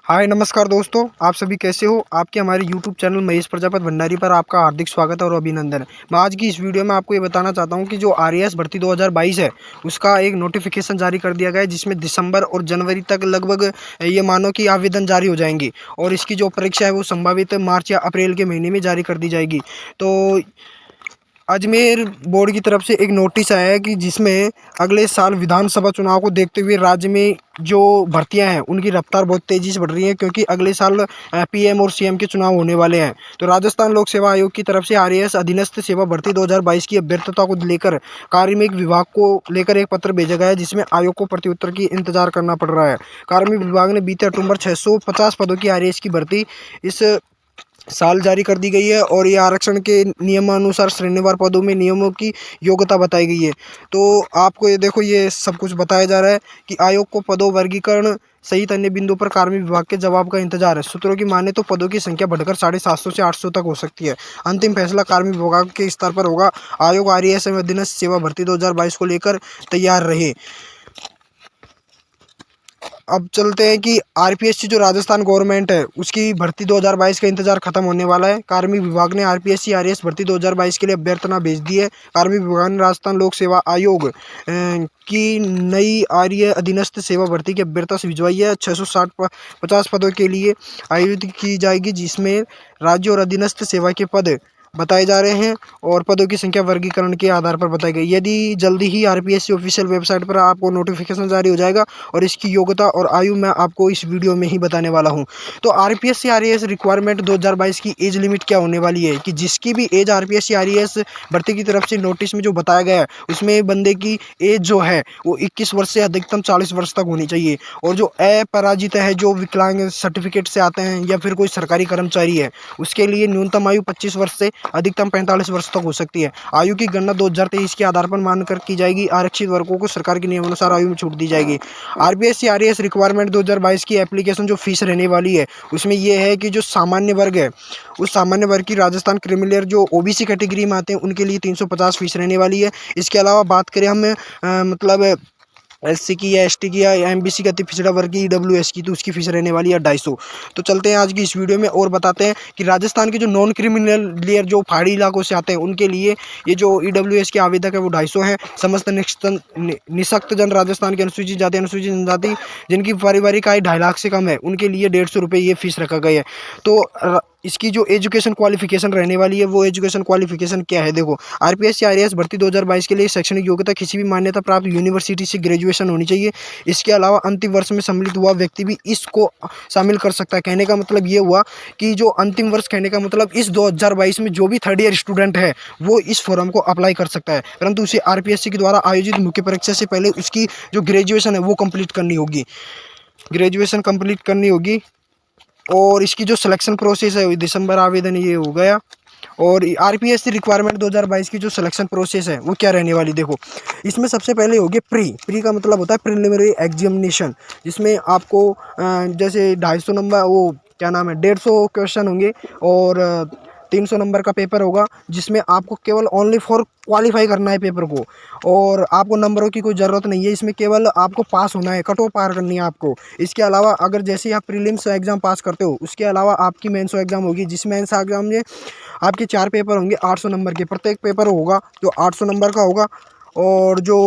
हाय नमस्कार दोस्तों, आप सभी कैसे हो। आपके हमारे यूट्यूब चैनल महेश प्रजापति भंडारी पर आपका हार्दिक स्वागत है और अभिनंदन है। मैं आज की इस वीडियो में आपको ये बताना चाहता हूं कि जो आरएएस भर्ती 2022 है उसका एक नोटिफिकेशन जारी कर दिया गया है, जिसमें दिसंबर और जनवरी तक लगभग ये मानो कि आवेदन जारी हो जाएंगे और इसकी जो परीक्षा है वो संभावित मार्च या अप्रैल के महीने में जारी कर दी जाएगी। तो अजमेर बोर्ड की तरफ से एक नोटिस आया है कि जिसमें अगले साल विधानसभा चुनाव को देखते हुए राज्य में जो भर्तियां हैं उनकी रफ्तार बहुत तेज़ी से बढ़ रही है, क्योंकि अगले साल पीएम और सीएम के चुनाव होने वाले हैं। तो राजस्थान लोक सेवा आयोग की तरफ से आरएएस अधीनस्थ सेवा भर्ती 2022 की अभ्यर्थता को लेकर कार्मिक विभाग को लेकर एक पत्र भेजा गया है, जिसमें आयोग को प्रत्युत्तर की इंतजार करना पड़ रहा है। कार्मिक विभाग ने बीते अक्टूबर 650 पदों की आरएएस की भर्ती इस साल जारी कर दी गई है और ये आरक्षण के नियमानुसार श्रेणीवार पदों में नियमों की योग्यता बताई गई है। तो आपको ये देखो, ये सब कुछ बताया जा रहा है कि आयोग को पदों वर्गीकरण सहित अन्य बिंदु पर कार्मिक विभाग के जवाब का इंतजार है। सूत्रों की माने तो पदों की संख्या बढ़कर 750 से 800 तक हो सकती है। अंतिम फैसला कार्मिक विभाग के स्तर पर होगा। आयोग आरएएस एवं अधीनस्थ सेवा भर्ती 2022 को लेकर तैयार रहे। अब चलते हैं कि आरपीएससी जो राजस्थान गवर्नमेंट है उसकी भर्ती 2022 का इंतजार खत्म होने वाला है। कार्मिक विभाग ने आरपीएससी आरएएस भर्ती 2022 के लिए अभ्यर्थना भेज दी है। कार्मिक विभाग ने राजस्थान लोक सेवा आयोग की नई आर्य अधीनस्थ सेवा भर्ती की अभ्यर्थना से भिजवाई है। 650 पदों के लिए आयोजित की जाएगी, जिसमें राज्य और अधीनस्थ सेवा के पद बताए जा रहे हैं और पदों की संख्या वर्गीकरण के आधार पर बताई गई। यदि जल्दी ही आरपीएससी ऑफिशियल वेबसाइट पर आपको नोटिफिकेशन जारी हो जाएगा और इसकी योग्यता और आयु मैं आपको इस वीडियो में ही बताने वाला हूं। तो आरपीएससी आरएएस रिक्वायरमेंट 2022 की एज लिमिट क्या होने वाली है कि जिसकी भी एज आरपीएससी आरएएस भर्ती की तरफ से नोटिस में जो बताया गया है उसमें बंदे की एज जो है वो 21 वर्ष से अधिकतम 40 वर्ष तक होनी चाहिए। और जो अपराजित है, जो विकलांग सर्टिफिकेट से आते हैं या फिर कोई सरकारी कर्मचारी है, उसके लिए न्यूनतम आयु 25 वर्ष से अधिकतम 45 वर्ष तक हो सकती है। आयु की गणना 2023 के आधार पर मानकर की जाएगी। आरक्षित वर्गों को सरकार के नियमानुसार आयु में छूट दी जाएगी। आरपीएससी आरएएस रिक्वायरमेंट 2022 की एप्लीकेशन जो फीस रहने वाली है उसमें यह है कि जो सामान्य वर्ग है उस सामान्य वर्ग की राजस्थान क्रिमिनल जो ओबीसी कैटेगरी में आते हैं उनके लिए 350 फीस रहने वाली है। इसके अलावा बात करें हम मतलब एससी की या एसटी की या एमबीसी का अति पिछड़ा वर्ग की ईडब्ल्यूएस की, तो उसकी फीस रहने वाली है 250। तो चलते हैं आज की इस वीडियो में और बताते हैं कि राजस्थान के जो नॉन क्रिमिनल लेयर जो पहाड़ी इलाकों से आते हैं उनके लिए ये जो ईडब्ल्यूएस के आवेदक है वो 250 है। समस्त निःशक्त जन राजस्थान के अनुसूचित जाति अनुसूचित जनजाति जिनकी पारिवारिक आय 2.5 लाख से कम है उनके लिए 150 रुपये ये फीस रखा गया है। तो इसकी जो एजुकेशन क्वालिफिकेशन रहने वाली है वो एजुकेशन क्वालिफिकेशन क्या है, देखो आरपीएससी आरएएस भर्ती 2022 के लिए शैक्षणिक योग्यता किसी भी मान्यता प्राप्त यूनिवर्सिटी से ग्रेजुएशन होनी चाहिए। इसके अलावा अंतिम वर्ष में सम्मिलित हुआ व्यक्ति भी इसको शामिल कर सकता है। कहने का मतलब ये हुआ कि जो अंतिम वर्ष, कहने का मतलब इस 2022 में जो भी थर्ड ईयर स्टूडेंट है वो इस फॉर्म को अप्लाई कर सकता है, परंतु उसे आरपीएससी के द्वारा आयोजित मुख्य परीक्षा से पहले उसकी जो ग्रेजुएशन है वो कंप्लीट करनी होगी। ग्रेजुएशन कंप्लीट करनी होगी। और इसकी जो सिलेक्शन प्रोसेस है दिसंबर आवेदन ये हो गया। और आरपीएससी रिक्वायरमेंट 2022 की जो सिलेक्शन प्रोसेस है वो क्या रहने वाली, देखो इसमें सबसे पहले होगी प्री का मतलब होता है प्रिलिमिनरी एग्जामिनेशन, जिसमें आपको जैसे 250 नंबर वो क्या नाम है 150 क्वेश्चन होंगे और 300 नंबर का पेपर होगा, जिसमें आपको केवल ओनली फॉर क्वालिफाई करना है पेपर को और आपको नंबरों की कोई ज़रूरत नहीं है। इसमें केवल आपको पास होना है, कट ऑफ पार करनी है आपको। इसके अलावा अगर जैसे ही आप प्रीलिम्स एग्ज़ाम पास करते हो उसके अलावा आपकी मेंस एग्ज़ाम होगी, जिस मेंस एग्ज़ाम में आपके 4 पेपर होंगे 800 नंबर के। प्रत्येक पेपर होगा जो 800 नंबर का होगा और जो